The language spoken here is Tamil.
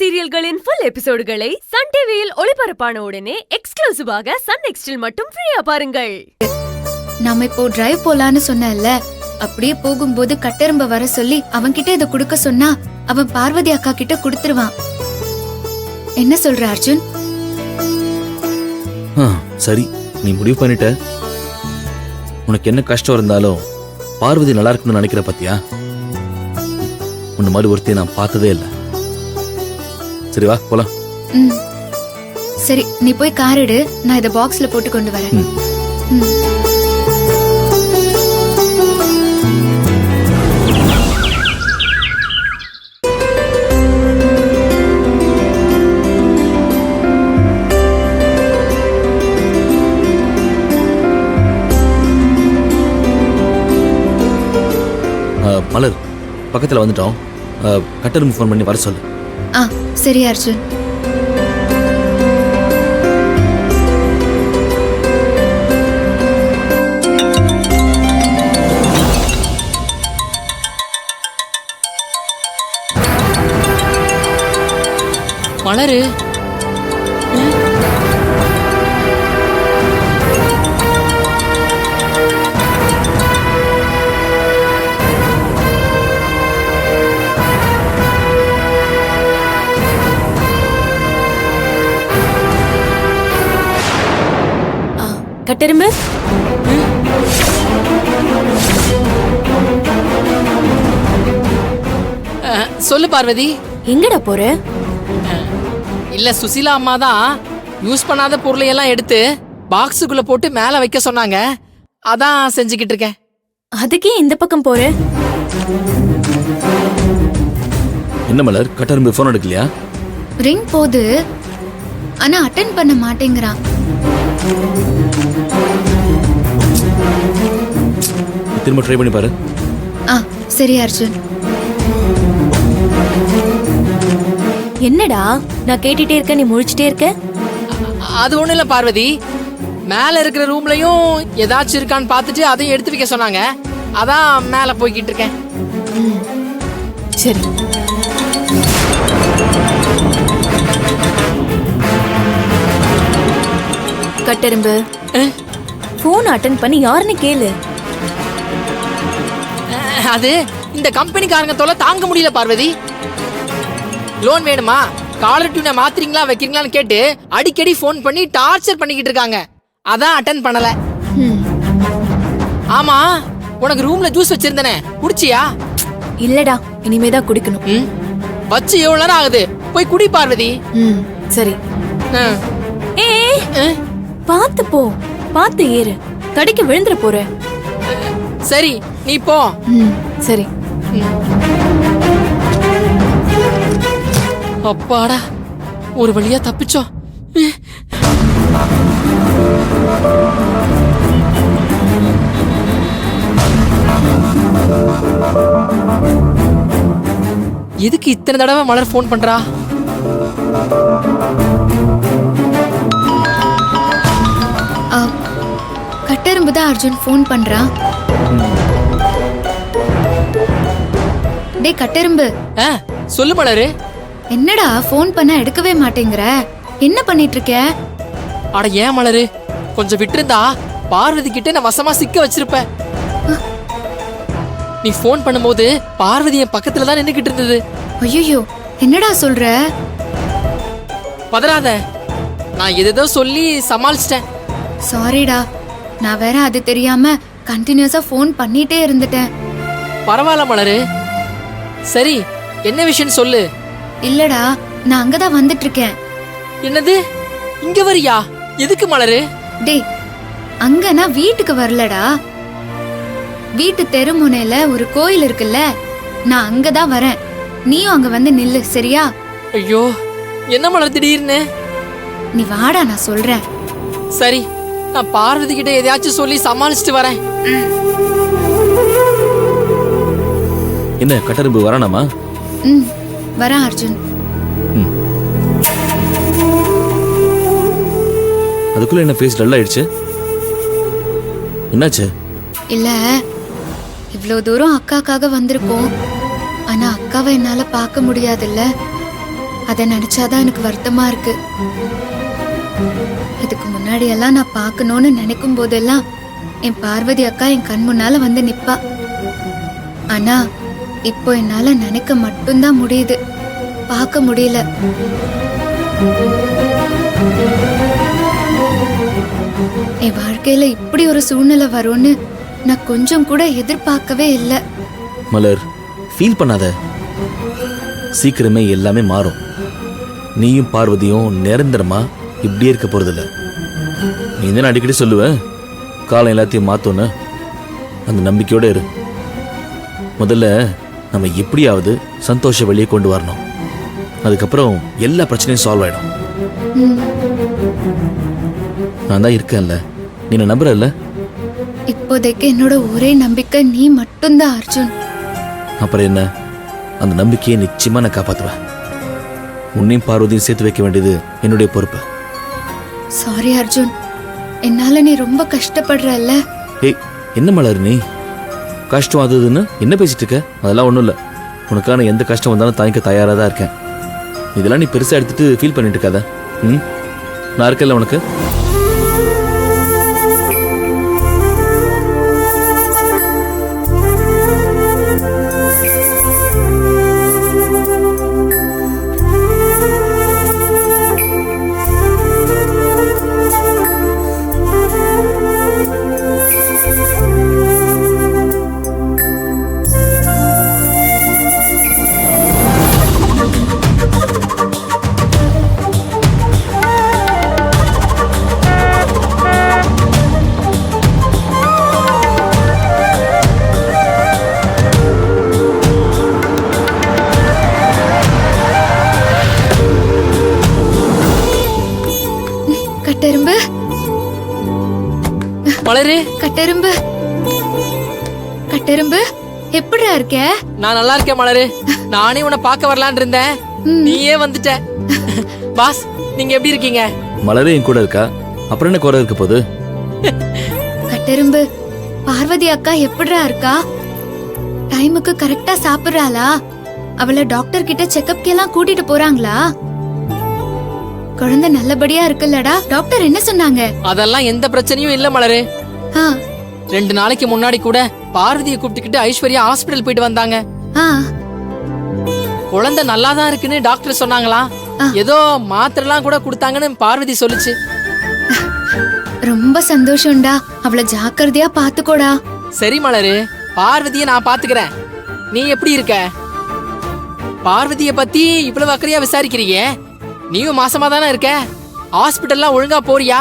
சீரியல்களின் ஃபுல் எபிசோடுகளை சன் டிவியில் ஒளிபரப்பான உடனே எக்ஸ்க்ளூசிவாக சன் நெக்ஸ்டில் மட்டும் ஃப்ரீயா பாருங்கள். நாம இப்போ டிரைவ் போலான்னு சொன்னல, அப்படியே போகும்போது கட்டெரும்ப வர சொல்லி அவன்கிட்ட இத குடுக்க சொன்னா அவன் பார்வதி அக்கா கிட்ட குடுத்துருவான். என்ன சொல்ற அர்ஜுன்? சரி, நீ முடிவு பண்ணிட்ட. உனக்கு என்ன கஷ்டம் இருந்தாலும் பார்வதி நல்லா இருக்குன்னு நினைக்கிற பத்தியா? உன்ன மாதிரி ஒருத்தையை நான் பார்த்ததே இல்லை. சரி வா போலாம். சரி, நீ போய் கார் எடு, நான் இத பாக்ஸ்ல போட்டு கொண்டு வரேன். மலர், பக்கத்துல வந்துட்டோம். கட்டருக்கு ஃபோன் பண்ணி வர சொல்லு. சரி அர்ஜுன். மலரு, கட்டெரும்பு, சொல்லு பார்வதி. எங்கடா போற? இல்ல, சுசீலா அம்மா தான் யூஸ் பண்ணாத பொருளை எல்லாம் எடுத்து பாக்ஸுக்குள்ள போட்டு மேல வைக்க சொன்னாங்க. அதான் செஞ்சுக்கிட்டு இருக்கேன். அதுக்கே இந்த பக்கம் போற? என்ன மலர், கட்டருக்கு ஃபோன் எடுக்கலையா? ரிங் போது, ஆனா அட்டெண்ட் பண்ண மாட்டேங்கிறான். திரும்ப ட்ரை பண்ணி பாரு. சரி அர்ஜுன். என்னடா நான் கேட்டுட்டே இருக்க, நீ முழிச்சிட்டே இருக்க? அது ஒண்ணு இல்ல பார்வதி, மேல இருக்கிற ரூம்லயும் ஏதாச்சும் இருக்கான்னு பார்த்துட்டு அதையும் எடுத்து வைக்க சொன்னாங்க. அதான் மேல போய்கிட்டு இருக்கேன். சரி. கட்டெரும்பு, போன் அட்டெண்ட் பண்ணி யாருன்னு கேளு. அது இந்த கம்பெனிக்காரங்க தொல்லை தாங்க முடியல பார்வதி. லோன் வேணுமா, காலர் டியூனை மாத்துறீங்களா வைக்கிறீங்களான்னு கேட்டு அடிக்கடி போன் பண்ணி டார்ச்சர் பண்ணிக்கிட்டு இருக்காங்க. அதான் அட்டெண்ட் பண்ணல. ஆமா, உனக்கு ரூம்ல ஜூஸ் வச்சிருந்தனே, குடிச்சியா? இல்லடா, இனிமேதான் குடிக்கணும். வச்சு எவ்வளவு நேரம் ஆகுது, போய் குடி பார்வதி. சரி. பாத்து போ, பாத்து ஏறு, தடிக்கு விழுந்துற போற. சரி, நீ போ. சரி. அப்பாடா, ஒரு வழியா தப்பிச்சோம். எதுக்கு இத்தனை தடவை மலர் போன் பண்றா? கட்டெரும்பு தான் அர்ஜுன் போன் பண்றான். டேய் கட்டெரும்பு. சொல்லு மலரு. என்னடா போன் பண்ண எடுக்கவே மாட்டேங்கிற? என்ன பண்ணிட்டு இருக்க? அட ஏன் மலரு, கொஞ்சம் விட்டுருந்தா பார்வதி கிட்ட நான் வசமா சிக்க வச்சிருப்பேன். நீ போன் பண்ணும்போது பார்வதி என் பக்கத்துல தான் நின்னுகிட்டு இருந்தது. ஐயோ, என்னடா சொல்ற? பதறாத, நான் எதோ சொல்லி சமாளிச்சிட்டேன். சாரிடா, நான் வேற அது தெரியாம கண்டினியூஸா போன் பண்ணிட்டே இருந்துட்டேன். பரவாயில்ல மலரு. சரி, என்ன விஷயம் சொல்லு. இல்லடா, நான் அங்கதான் வந்துட்டு இருக்கேன். என்னது, இங்க வரியா? எதுக்கு மலரு? டேய், அங்க நான் வீட்டுக்கு வரலடா. வீட்டு தெருமுனையில ஒரு கோயில் இருக்குல்ல, நான் அங்கதான் வரேன். நீயும் அங்க வந்து நில்லு, சரியா? ஐயோ, என்ன மலர் திடீர்னு? நீ வாடா, நான் சொல்றேன். சரி, நான் பார்வதி கிட்ட எதையாச்சும் சொல்லி சமாளிச்சுட்டு வரேன். என்ன கட்டருக்கு வரானாமா? வரேன் அர்ஜுன். அதுக்குள்ள என்ன ஃபேஸ் டல் ஆயிடுச்சு? என்னாச்சு? இல்ல, இவ்ளோ தூரம் அக்காக்காக வந்திருக்கோம். ஆனா அக்காவை என்னால பார்க்க முடியாதுல்ல. அதை நினைச்சாதான் எனக்கு வருத்தமா இருக்கு. இதுக்கு முன்னாடி எல்லாம் நான் பார்க்கணும்னு நினைக்கும் போதெல்லாம் என் பார்வதி அக்கா என் கண் முன்னால வந்து நிப்பா. ஆனா இப்போ என்னால நினைக்க மட்டும்தான் முடியுது, பார்க்க முடியல. என் வாழ்க்கையில இப்படி ஒரு சூழ்நிலை வரும்னு நான் கொஞ்சம் கூட எதிர்பார்க்கவே இல்லை. மலர், ஃபீல் பண்ணாத. சீக்கிரமே எல்லாமே மாறும். நீயும் பார்வதியும் நிரந்தரமா இப்படியே இருக்க போறதில்ல. நீ தானே அடிக்கடி சொல்லுவ காலம் எல்லாத்தையும் மாத்தோன்னு. அந்த நம்பிக்கையோட இரு. முதல்ல நம்ம எப்படியாவது சந்தோஷ வெளியே கொண்டு வரணும். அதுக்கப்புறம் எல்லா பிரச்சனையும் சால்வ் ஆயிடும். ம், நான் தான் இருக்கேன்ல, நீ என்ன நம்புறல்ல? இப்போதைக்கு என்னோட ஒரே நம்பிக்கை நீ மட்டும்தான் அர்ஜுன். அப்புறம் என்ன, அந்த நம்பிக்கையை நிச்சயமா நான் காப்பாத்துவேன். உன்னையும் பார்வதியும் சேர்த்து வைக்க வேண்டியது என்னுடைய பொறுப்பு. சாரி அர்ஜுன், என்னால நீ ரொம்ப கஷ்டப்படுறல்ல. ஏய், என்ன மலர் நீ கஷ்டம் அதுன்னு என்ன பேசிட்டு இருக்க? அதெல்லாம் ஒன்றும் இல்லை. உனக்கான எந்த கஷ்டம் வந்தாலும் தாங்கிக்க தயாராக தான் இருக்கேன். இதெல்லாம் நீ பெருசாக எடுத்துட்டு ஃபீல் பண்ணிட்டு இருக்காத. ம், நான் இருக்கேன்ல உனக்கு. கட்டெரும்பு, மலரு, கட்டெரும்பு, கட்டெரும்பு, எப்படிடா இருக்க? நான் நல்லா இருக்கேன் மலரு. நானே உன்னை பார்க்க வரலான்னு இருந்தேன், நீயே வந்துட்ட. பாஸ், நீங்க எப்படி இருக்கீங்க? மலரே என் கூட இருக்கா, அப்புறம் என்ன குறை இருக்க போகுது? கட்டெரும்பு, பார்வதி அக்கா எப்படிடா இருக்கா? டைமுக்கு கரெக்டா சாப்பிடுறாளா? அவளை டாக்டர் கிட்ட செக்கப்க்கு எல்லாம் கூட்டிட்டு போறாங்களா? குழந்தை நல்லபடியா இருக்குல்லடா? டாக்டர் என்ன சொன்னாங்க? அதெல்லாம் எந்த பிரச்சனையும் இல்ல மலரு. ஆ, 2 நாளைக்கு முன்னாடி கூட பார்வதியை கூப்பிட்டுக்கிட்டு ஐஸ்வர்யா ஹாஸ்பிடல் போயிட்டு வந்தாங்க. ஆ, குழந்தை நல்லா தான் இருக்குன்னு டாக்டர் சொன்னாங்களா. ஏதோ மாத்திரைலாம் கூட கொடுத்தாங்கன்னு பார்வதி சொல்லுச்சு. ரொம்ப சந்தோஷம்டா. அவளை ஜாக்கிரதையா பாத்துக்கோடா. சரி மலரு, பார்வதியை நான் பாத்துக்கிறேன். நீ எப்படி இருக்க? பார்வதியை பத்தி இவ்வளவு அக்கறையா விசாரிக்கிறீங்க. நீயும் மாசமா தானே இருக்க? ஹாஸ்பிட்டல்லாம் ஒழுங்கா போறியா?